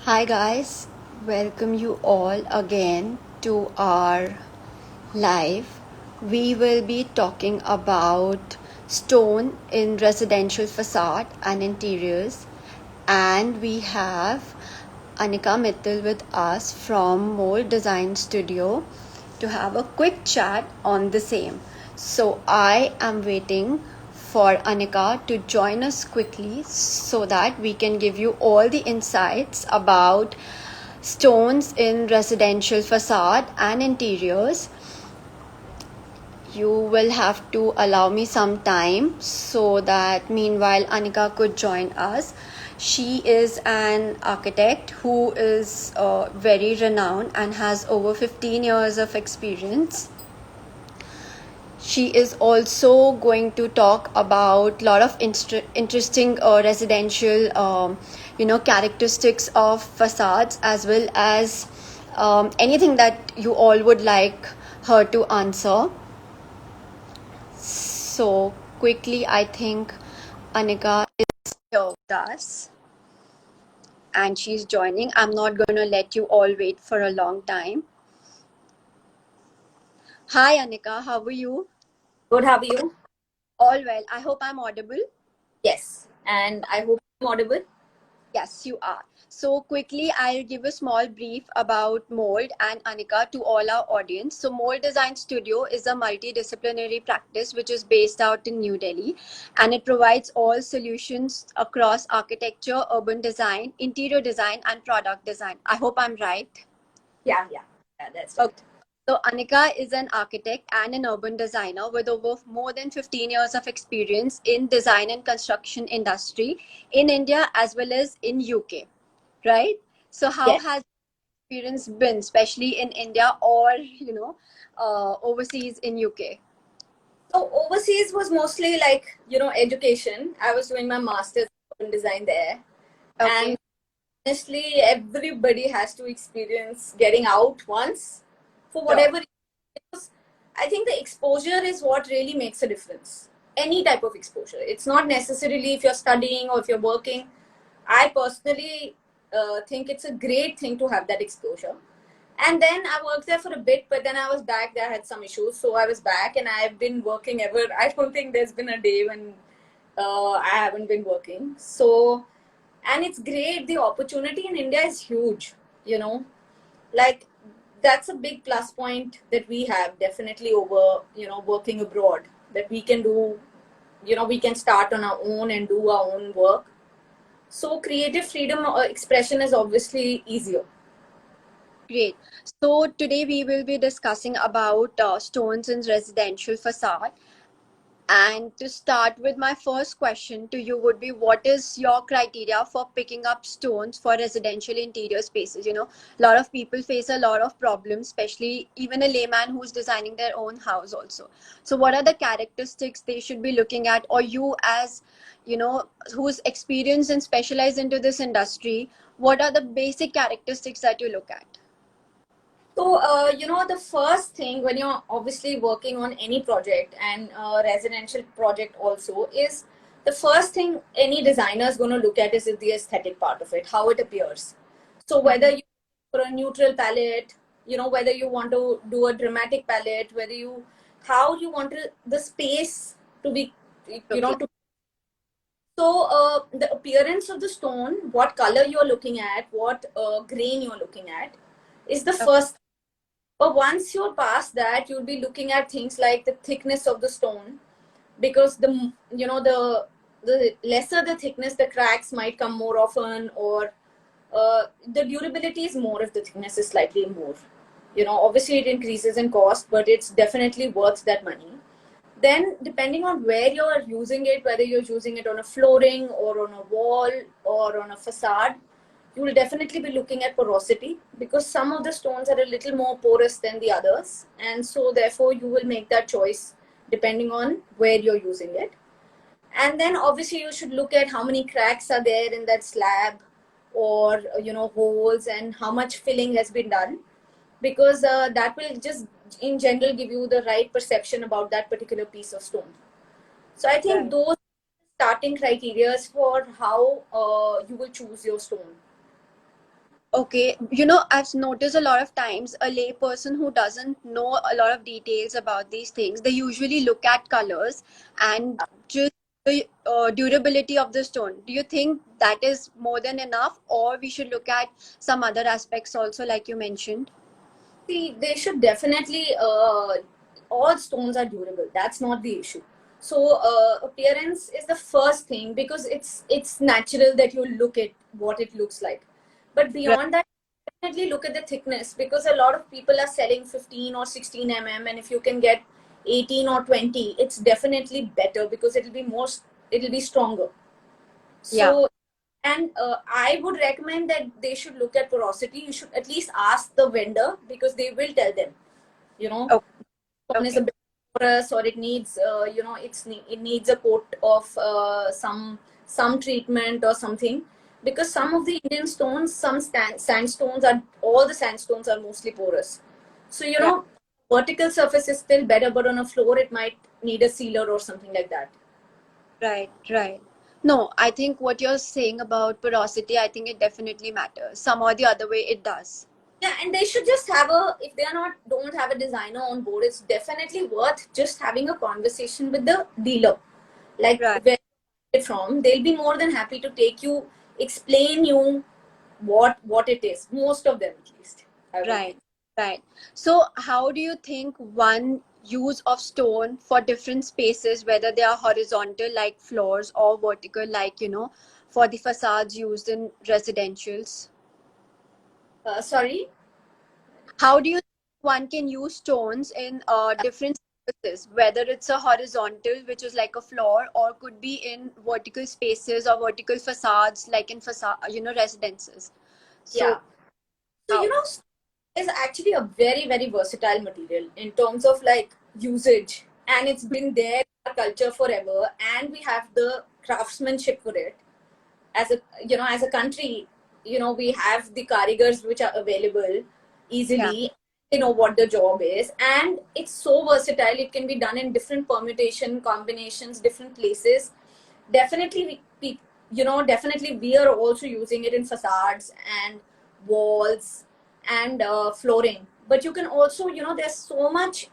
Hi guys, welcome you all again to our live. We will be talking about stone in residential facade and interiors, and we have Anika Mittal with us from Mold Design Studio to have a quick chat on the same. So I am waiting for Anika to join us quickly so that we can give you all the insights about stones in residential facade and interiors. You will have to allow me some time so that meanwhile Anika could join us. She is an architect who is very renowned and has over 15 years of experience. She is also going to talk about a lot of interesting residential, characteristics of facades, as well as anything that you all would like her to answer. So quickly, I think Anika is here with us and she's joining. I'm not going to let you all wait for a long time. Hi, Anika, how are you? Good, how are you? All well. I hope I'm audible. Yes, and I hope I'm audible. Yes, you are. So quickly, I'll give a small brief about Mold and Anika to all our audience. So Mold Design Studio is a multidisciplinary practice which is based out in New Delhi, and it provides all solutions across architecture, urban design, interior design, and product design. I hope I'm right. Yeah, that's Okay. right. So Anika is an architect and an urban designer with over more than 15 years of experience in design and construction industry in India as well as in UK, right? So how Yes. has experience been, especially in India or overseas in UK? So overseas was mostly like, education. I was doing my master's in design there. Okay. And honestly, everybody has to experience getting out once for Sure. whatever reason. Because I think the exposure is what really makes a difference. Any type of exposure. It's not necessarily if you're studying or if you're working. I personally think it's a great thing to have that exposure. And then I worked there for a bit, but then I was back there. I had some issues, so I was back, and I've been working ever. I don't think there's been a day when I haven't been working. So, and it's great. The opportunity in India is huge. You know, like that's a big plus point that we have definitely over working abroad. That we can do, we can start on our own and do our own work. So creative freedom expression is obviously easier. Great. So today we will be discussing about stones in residential facade. And to start with, my first question to you would be, what is your criteria for picking up stones for residential interior spaces? A lot of people face a lot of problems, especially even a layman who's designing their own house also. So what are the characteristics they should be looking at, or you as, who's experienced and specialized into this industry, what are the basic characteristics that you look at? So, the first thing when you're obviously working on any project and residential project also is the first thing any designer is going to look at is the aesthetic part of it, how it appears. So, whether you for a neutral palette, whether you want to do a dramatic palette, how you want the space to be, Okay. to so the appearance of the stone, what color you're looking at, what grain you're looking at, is the first. But once you're past that, you'll be looking at things like the thickness of the stone, because the lesser the thickness, the cracks might come more often, or the durability is more if the thickness is slightly more. Obviously it increases in cost, but it's definitely worth that money. Then, depending on where you're using it, whether you're using it on a flooring or on a wall or on a facade, you will definitely be looking at porosity, because some of the stones are a little more porous than the others, and so therefore you will make that choice depending on where you're using it. And then obviously you should look at how many cracks are there in that slab, or holes, and how much filling has been done, because that will just in general give you the right perception about that particular piece of stone. So I think Right. those starting criteria for how you will choose your stone. Okay, I've noticed a lot of times a lay person who doesn't know a lot of details about these things, they usually look at colors and just the durability of the stone. Do you think that is more than enough, or we should look at some other aspects also, like you mentioned? See, they should definitely, all stones are durable. That's not the issue. So, appearance is the first thing because it's natural that you look at what it looks like. But Right. beyond that, definitely look at the thickness because a lot of people are selling 15 or 16 mm, and if you can get 18 or 20, it's definitely better because it'll be stronger. Yeah. So, and I would recommend that they should look at porosity. You should at least ask the vendor because they will tell them, you know, Okay. stone is Okay. a bit porous or it needs, it needs a coat of some treatment or something. Because some of the Indian stones, sandstones are, all the sandstones are mostly porous. So, Right. vertical surface is still better, but on a floor, it might need a sealer or something like that. Right. Right. No, I think what you're saying about porosity, I think it definitely matters. Some or the other way, it does. Yeah, and they should just have a, if they are not, don't have a designer on board, it's definitely worth just having a conversation with the dealer. Like Right. where it from, they'll be more than happy to take you, explain you what it is. Most of them, at least, I would Right, think. right. So, how do you think one use of stone for different spaces, whether they are horizontal like floors or vertical like, for the facades used in residentials? Sorry. How do you think one can use stones in different spaces, whether it's a horizontal, which is like a floor, or could be in vertical spaces or vertical facades like in residences? Yeah. So, So how? is actually a very very versatile material in terms of like usage, and it's been there in our culture forever, and we have the craftsmanship for it. As a, as a country, we have the karigars which are available Yeah. easily. They know what the job is, and it's so versatile. It can be done in different permutation combinations, different places. Definitely definitely we are also using it in facades and walls and flooring. But you can also, there's so much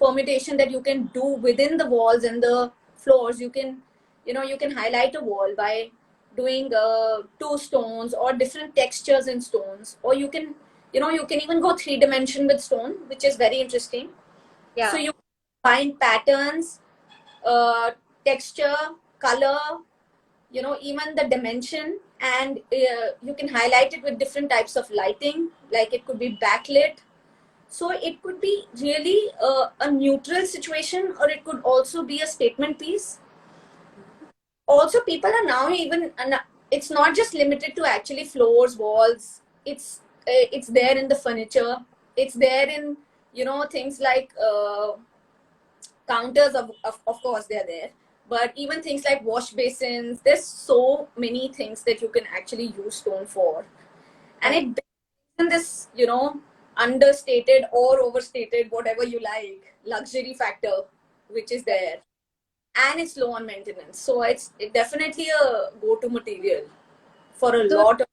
permutation that you can do within the walls and the floors. You can highlight a wall by doing two stones or different textures in stones, or you can even go three dimension with stone, which is very interesting. So Yeah. you find patterns, uh, texture, color, even the dimension, and you can highlight it with different types of lighting, like it could be backlit. So it could be really a neutral situation, or it could also be a statement piece. Also, people are now even, and it's not just limited to actually floors, walls. It's there in the furniture. It's there in, things like counters. Of course they're there, but even things like wash basins, there's so many things that you can actually use stone for. And Right. it in this, understated or overstated, whatever you like, luxury factor which is there, and it's low on maintenance, so it definitely a go-to material for a So, lot of.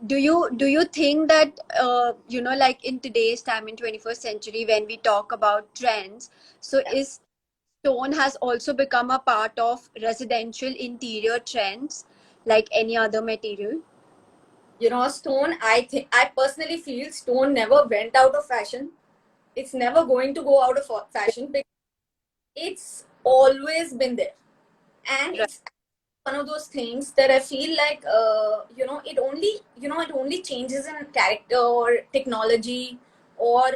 do you think that like in today's time in 21st century when we talk about trends, so Yeah. is stone has also become a part of residential interior trends like any other material? Stone, I personally feel stone never went out of fashion. It's never going to go out of fashion because it's always been there, and Right. it's one of those things that I feel like, it only changes in character or technology, or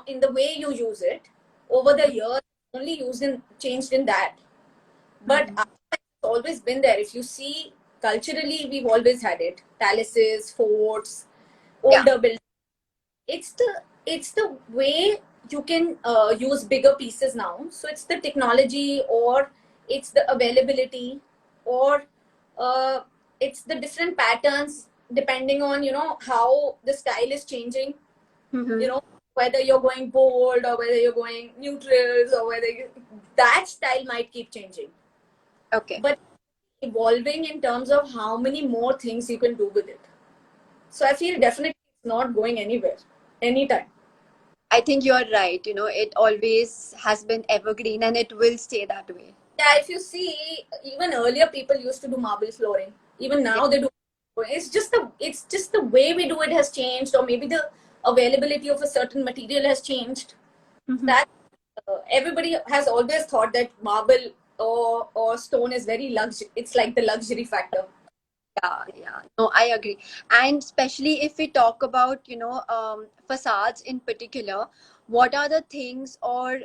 in the way you use it over the years. Only used in changed in that, but Mhm. it's always been there. If you see culturally, we've always had it. Palaces, forts, Yeah. older buildings. It's the way you can use bigger pieces now. So it's the technology, or it's the availability, or uh, it's the different patterns depending on how the style is changing. you Mm-hmm. know whether you're going bold or whether you're going neutrals, or that style might keep changing, Okay. but evolving in terms of how many more things you can do with it. So I feel definitely it's not going anywhere anytime. I think you're right. It always has been evergreen and it will stay that way. Yeah, if you see, even earlier people used to do marble flooring. Even Yeah. now they do. It's just the way we do it has changed, or maybe the availability of a certain material has changed. Mhm. That everybody has always thought that marble or stone is very it's like the luxury factor. Yeah, yeah. No, I agree. And especially if we talk about, facades in particular, what are the things or,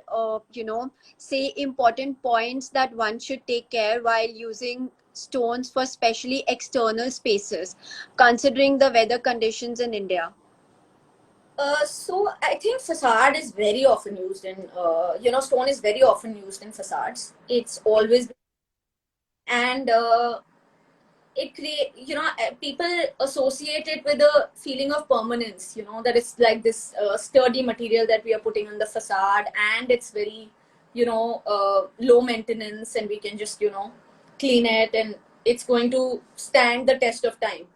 say important points that one should take care while using stones for especially external spaces, considering the weather conditions in India? So I think facade is very often used in stone is very often used in facades. It's always, and it create people associate it with a feeling of permanence, that it's like this sturdy material that we are putting on the facade, and it's very low maintenance, and we can just clean it, and it's going to stand the test of time.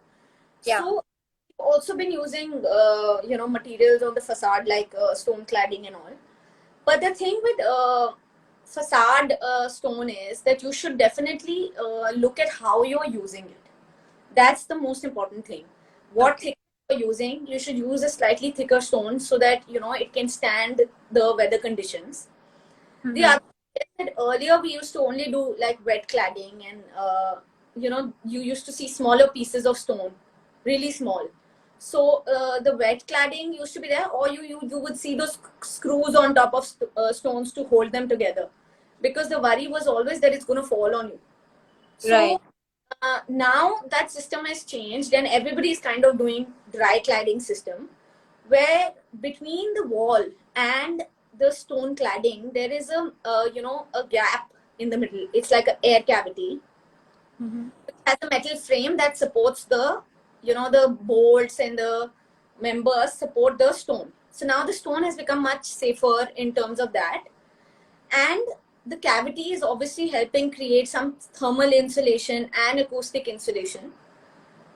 Yeah. So also been using materials on the facade like stone cladding and all. But the thing with facade stone is that you should definitely look at how you're using it. That's the most important thing. What Okay. thickness you're using, you should use a slightly thicker stone so that it can stand the weather conditions. The Mm-hmm. other thing is that earlier we used to only do like wet cladding, and you used to see smaller pieces of stone, really small. So the wet cladding used to be there, or you would see those screws on top of stones to hold them together, because the worry was always that it's going to fall on you. Right. So now that system has changed, and everybody is kind of doing dry cladding system, where between the wall and the stone cladding there is a gap in the middle. It's like an air cavity. Mm-hmm. It has a metal frame that supports the bolts, and the members support the stone. So now the stone has become much safer in terms of that, and the cavity is obviously helping create some thermal insulation and acoustic insulation.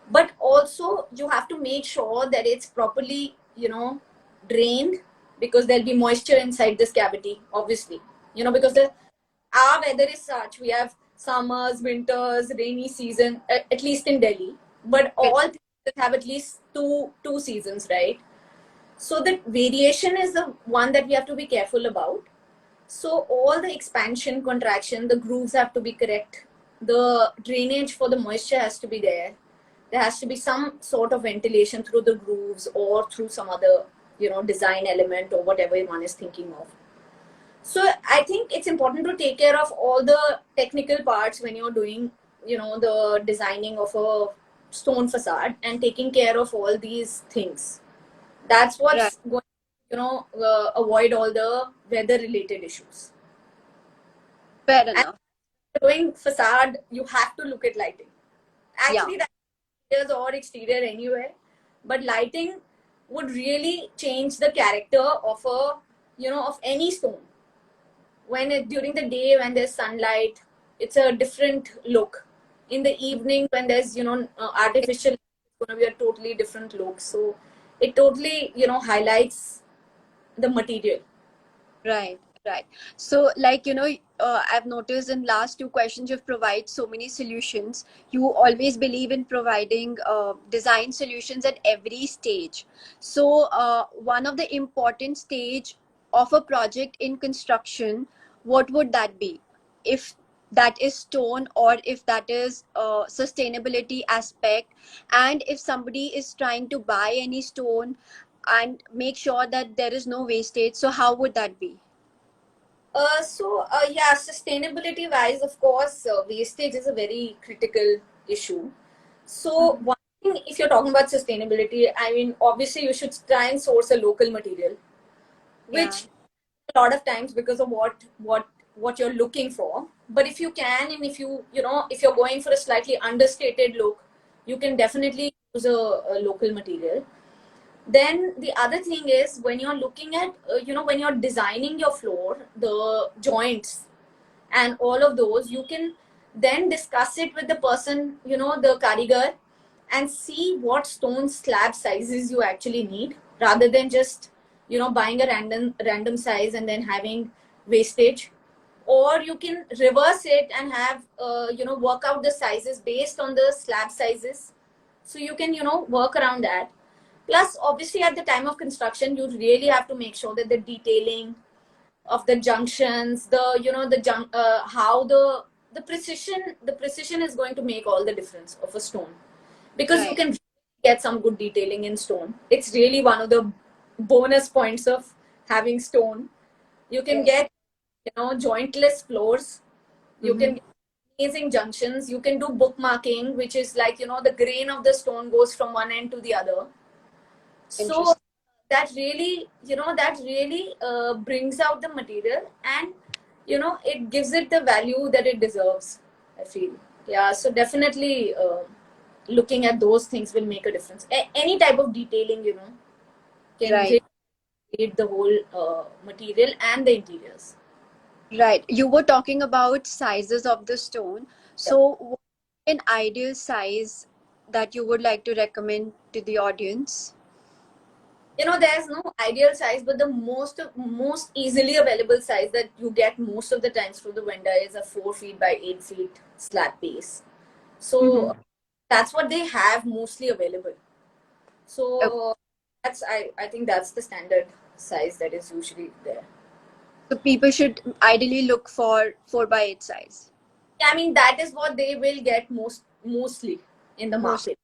But also you have to make sure that it's properly drained, because there'll be moisture inside this cavity, obviously, because our weather is such. We have summers, winters, rainy season, at least in Delhi, but all places have at least two seasons, right? So the variation is the one that we have to be careful about. So all the expansion, contraction, the grooves have to be correct. The drainage for the moisture has to be there. There has to be some sort of ventilation through the grooves, or through some other, design element, or whatever one is thinking of. So I think it's important to take care of all the technical parts when you're doing, the designing of a stone facade, and taking care of all these things. That's Right. what's going to, avoid all the weather related issues. Fair And enough. doing facade, you have to look at lighting. Yeah. Actually, that's interiors or exterior anywhere, but lighting would really change the character of of any stone. During the day when there's sunlight, it's a different look. In the evening when there's artificial, it's going to be a totally different look. So it totally highlights the material. Right, right. So, like, I've noticed in last two questions you've provided so many solutions. You always believe in providing design solutions at every stage. So, one of the important stage of a project in construction, what would that be? If that is stone, or if that is sustainability aspect, and if somebody is trying to buy any stone and make sure that there is no wastage, so how would that be? Yeah, sustainability wise, of course, wastage is a very critical issue. So Mhm. one thing, if you're talking about sustainability, I mean, obviously you should try and source a local material, Yeah. which a lot of times because of what you're looking for. But if you can, and if you're going for a slightly understated look, you can definitely use a local material. Then the other thing is, when you're looking at when you're designing your floor, the joints and all of those, you can then discuss it with the person, the karigar, and see what stone slab sizes you actually need, rather than just, buying a random size and then having wastage. Or you can reverse it and have, work out the sizes based on the slab sizes, so you can, work around that. Plus, obviously, at the time of construction, you really have to make sure that the detailing of the junctions, how the precision is going to make all the difference of a stone, because you Right. can get some good detailing in stone. It's really one of the bonus points of having stone. You can Right. get, jointless floors. You Mm-hmm. can get amazing junctions. You can do bookmarking, which is like, the grain of the stone goes from one end to the other. So Interesting. that really brings out the material, and it gives it the value that it deserves, I feel. Yeah, so definitely looking at those things will make a difference. Any type of detailing, can Right. really create the whole material and the interiors. Right. You were talking about sizes of the stone. Yeah. So, what an ideal size that you would like to recommend to the audience? There's no ideal size, but the most easily available size that you get most of the times through the vendor is a 4 feet by 8 feet slab base. So Mm-hmm. that's what they have mostly available. Okay. So I think that's the standard size that is usually there. So, people should ideally look for 4 by 8 size. Yeah, I mean, that is what they will get mostly in the Most. market.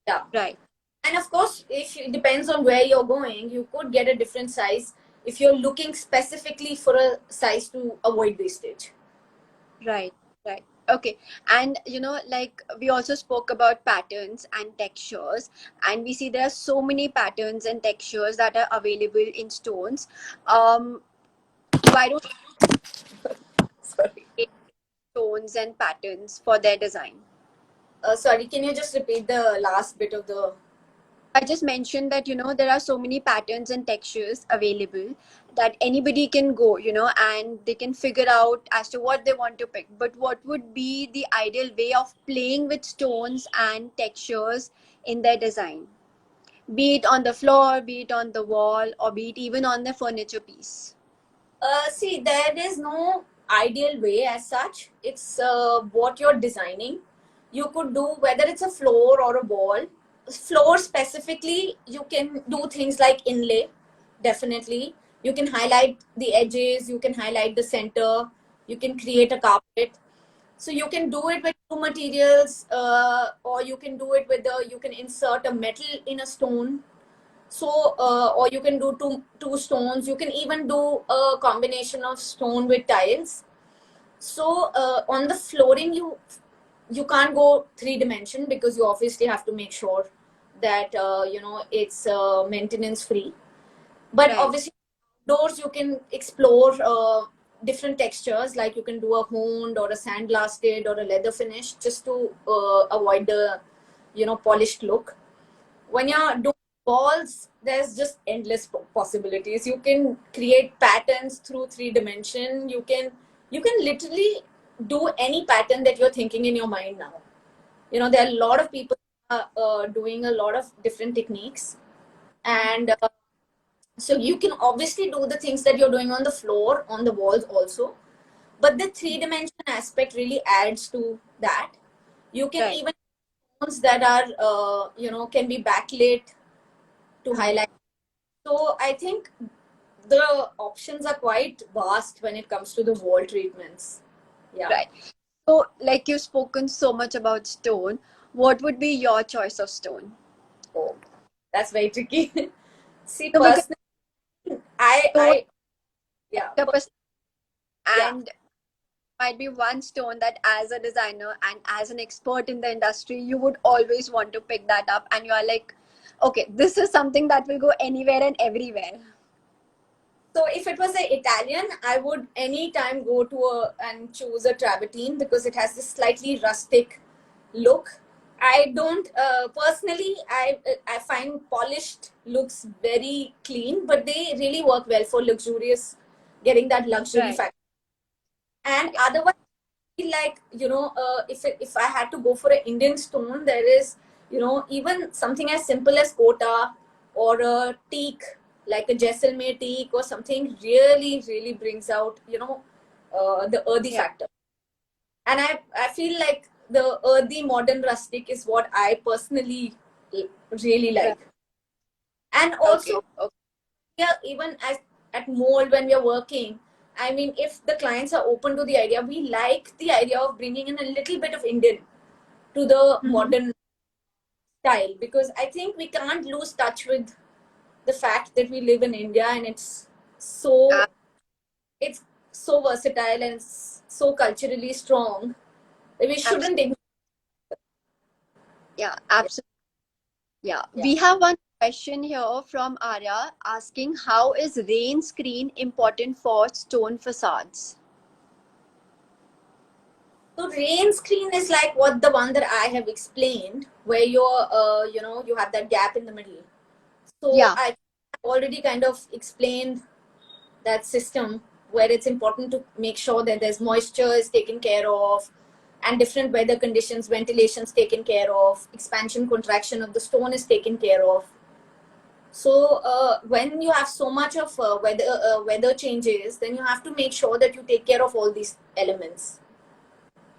Yeah. Right. And of course, if it depends on where you're going, you could get a different size if you're looking specifically for a size to avoid wastage. Right. Right. Okay. And like we also spoke about patterns and textures, and we see there are so many patterns and textures that are available in stones. Um, why don't Sorry. we take stones and patterns for their design? Sorry, can you just repeat the last bit of the. I just mentioned that there are so many patterns and textures available that anybody can go, and they can figure out as to what they want to pick. But what would be the ideal way of playing with stones and textures in their design? Be it on the floor, be it on the wall, or be it even on the furniture piece. See, there is no ideal way as such. It's what you're designing. You could do whether it's a floor or a wall. Floor specifically, you can do things like inlay, definitely. You can highlight the edges, you can highlight the center, you can create a carpet. So you can do it with two materials, or you can do it with you can insert a metal in a stone. So, or you can do two stones. You can even do a combination of stone with tiles. So, on the flooring, you can't go 3 dimension, because you obviously have to make sure that it's maintenance free. But Right. obviously, outdoors you can explore different textures, like you can do a honed or a sandblasted or a leather finish, just to avoid the polished look. When you're doing walls, there's just endless possibilities. You can create patterns through 3 dimension. You can literally do any pattern that you're thinking in your mind now. There are a lot of people doing a lot of different techniques, and so you can obviously do the things that you're doing on the floor, on the walls also, but the 3 dimension aspect really adds to that. You can Right. even ones that are can be backlit to Uh-huh. highlight. So I think the options are quite vast when it comes to the wall treatments. Yeah. Right. So, like you've spoken so much about stone, what would be your choice of stone? Oh, that's very tricky. See, So, because personally, I, stone I, yeah, your person yeah. and might be one stone that as a designer and as an expert in the industry you would always want to pick that up, and you are like, okay, this is something that will go anywhere and everywhere. So if it was a Italian, I would anytime go to and choose a travertine, because it has this slightly rustic look. I don't personally. I find polished looks very clean, but they really work well for luxurious, getting that luxury Right. factor. And Yeah. otherwise, like if I had to go for an Indian stone, there is even something as simple as kota or a teak, like a Jaisalmer teak or something, really, really brings out, the earthy Yeah. factor. And I feel like the earthy modern rustic is what I personally really Right. like. And Okay. also, Okay. yeah, even at Mold when we are working, I mean, if the clients are open to the idea, we like the idea of bringing in a little bit of Indian to the Mm-hmm. modern style, because I think we can't lose touch with the fact that we live in India, and so it's so versatile and it's so culturally strong that we Absolutely. shouldn't ignore. Yeah. Absolutely. Yeah. Yeah. We have one question here from Arya asking, how is rain screen important for stone facades? So rain screen is like what the one that I have explained, where you have that gap in the middle. So Yeah. I already kind of explained that system, where it's important to make sure that there's moisture is taken care of, and different weather conditions, ventilation is taken care of, expansion, contraction of the stone is taken care of. So when you have so much of weather changes, then you have to make sure that you take care of all these elements.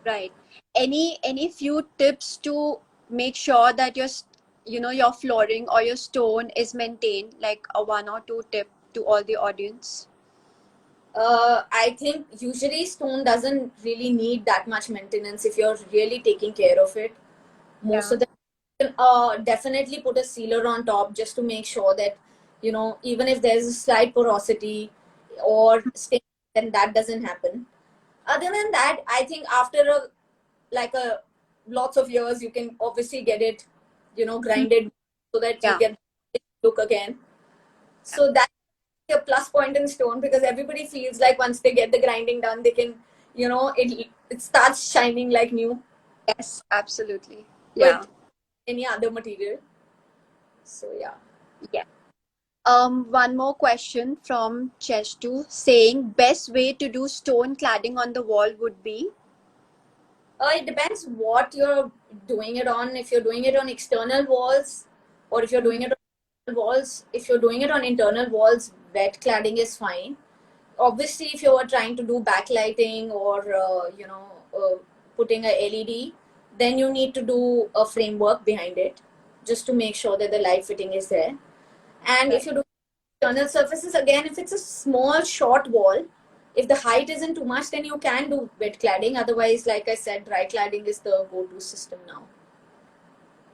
Right. Any few tips to make sure that your flooring or your stone is maintained, like a one or two tip to all the audience? I think usually stone doesn't really need that much maintenance if you're really taking care of it. Most Yeah. of them can definitely put a sealer on top just to make sure that, even if there's a slight porosity or stain, then that doesn't happen. Other than that, I think after a lots of years, you can obviously get it, grinded so that you Yeah. get it look again. Yeah. So that's a plus point in stone, because everybody feels like once they get the grinding done, they can, it starts shining like new Yes, absolutely. Yeah. with any other material. So yeah. Yeah. One more question from Chestu saying, best way to do stone cladding on the wall would be. It depends what you're doing it on. If you're doing it on external walls, or if you're doing it on walls, if you're doing it on internal walls, wet cladding is fine. Obviously, if you are trying to do backlighting or putting a LED, then you need to do a framework behind it just to make sure that the light fitting is there. And if Right. you do external surfaces, again, if it's a small short wall, if the height isn't too much, then you can do wet cladding. Otherwise, like I said, dry cladding is the go-to system now.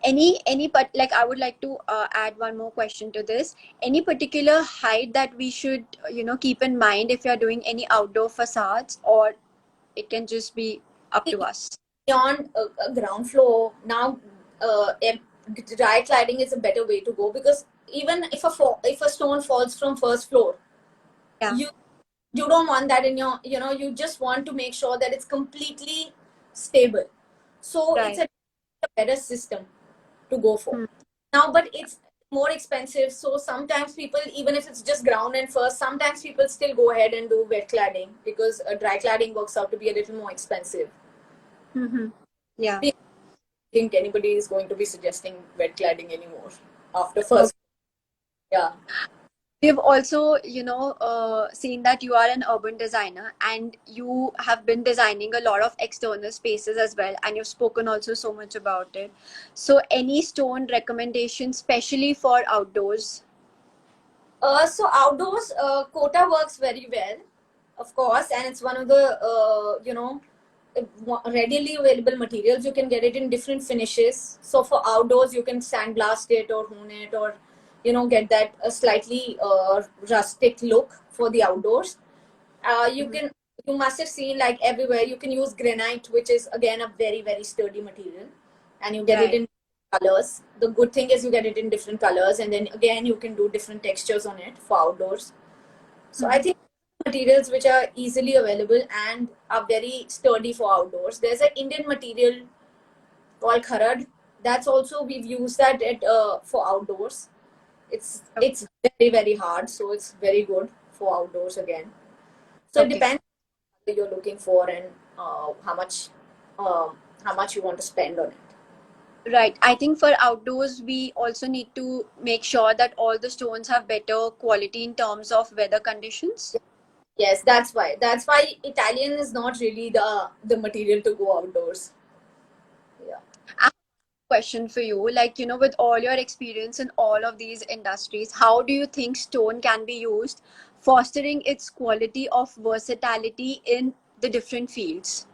Any but like I would like to add one more question to this. Any particular height that we should keep in mind if you're doing any outdoor facades, or it can just be up to us? Beyond a ground floor now, dry cladding is a better way to go, because even if a stone falls from first floor, Yeah. you you don't want that in your, you just want to make sure that it's completely stable. So it's Right. a better system to go for Hmm. now, but it's more expensive. So sometimes people, even if it's just ground and first, sometimes people still go ahead and do wet cladding, because dry cladding works out to be a little more expensive. Mm-hmm. Yeah. I think anybody is going to be suggesting wet cladding anymore after Okay. first. Yeah. We've also, seen that you are an urban designer and you have been designing a lot of external spaces as well, and you've spoken also so much about it. So, any stone recommendations, especially for outdoors? So outdoors, Kota works very well, of course, and it's one of the readily available materials. You can get it in different finishes. So for outdoors, you can sandblast it or hone it, or get that slightly rustic look for the outdoors. You Mhm. can, you must have seen like everywhere. You can use granite, which is again a very very sturdy material, and you get it Right. in colors. The good thing is you get it in different colors, and then again you can do different textures on it for outdoors. So I Mhm. think materials which are easily available and are very sturdy for outdoors. There's an Indian material called kharad. That's also, we've used that for outdoors. It's very very hard, so it's very good for outdoors again. So it Okay. depends what you're looking for, and uh, how much um, how much you want to spend on it. Right. I think for outdoors, we also need to make sure that all the stones have better quality in terms of weather conditions. Yes, that's why Italian is not really the material to go outdoors. Yeah. I have a question for you. Like, you know, with all your experience in all of these industries, how do you think stone can be used, fostering its quality of versatility in the different fields?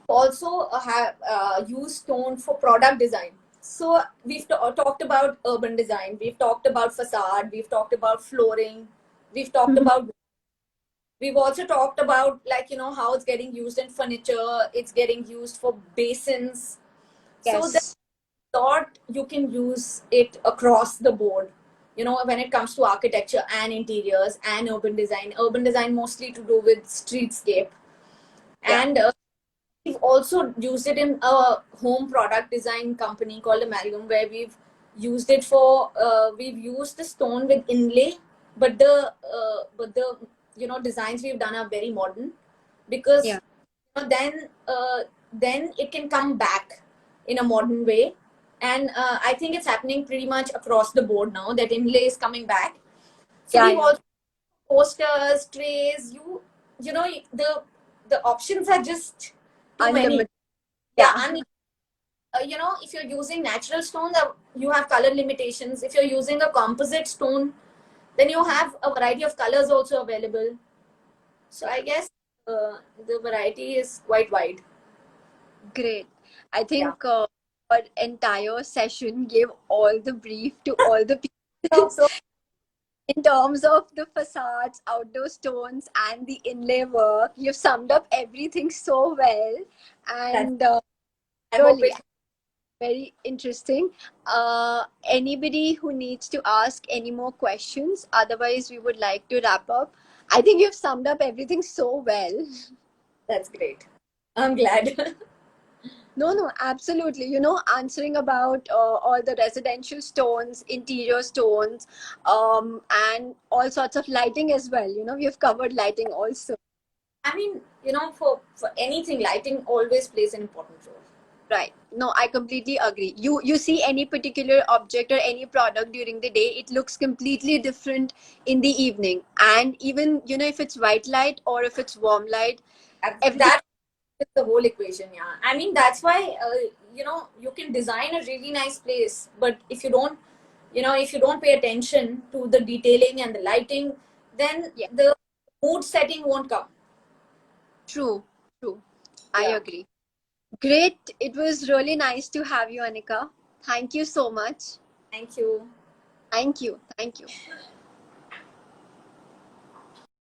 Also have used stone for product design. So we've talked about urban design, we've talked about facade, we've talked about flooring, we've talked Mhm. about, we've also talked about, like, how it's getting used in furniture, it's getting used for basins. So there's Yes. thought you can use it across the board, when it comes to architecture and interiors and urban design mostly to do with streetscape. Yeah. And we've also used it in a home product design company called Amalgam, where we've used the stone with inlay, but the designs we've done are very modern, Yeah. because then it can come back in a modern way. And I think it's happening pretty much across the board now that inlay is coming back. So Yeah. we've Yeah. also posters, trays. The options are just too many. Unlimited. Yeah, Yeah. if you're using natural stone, you have color limitations. If you're using a composite stone, then you have a variety of colors also available. So I guess the variety is quite wide. Great. I Yeah. think our entire session gave all the brief to all the people So in terms of the facades, outdoor stones, and the inlay work. You've summed up everything so well, that's, and I hope really it. very interesting. Anybody who needs to ask any more questions? Otherwise, we would like to wrap up. I think you've summed up everything so well. That's great. I'm glad. No, no, absolutely. You know, answering about all the residential stones, interior stones, and all sorts of lighting as well. You know, we've covered lighting also. I mean, for anything, lighting always plays an important role. Right. No, I completely agree. You see any particular object or any product during the day, it looks completely different in the evening. And even, you know, if it's white light or if it's warm light, everything. That is the whole equation. Yeah, I mean, that's why you can design a really nice place, but if you don't pay attention to the detailing and the lighting, then Yeah, the mood setting won't come. true, true. I Yeah. agree. Great. It was really nice to have you, Anika. Thank you so much. Thank you. Thank you. Thank you.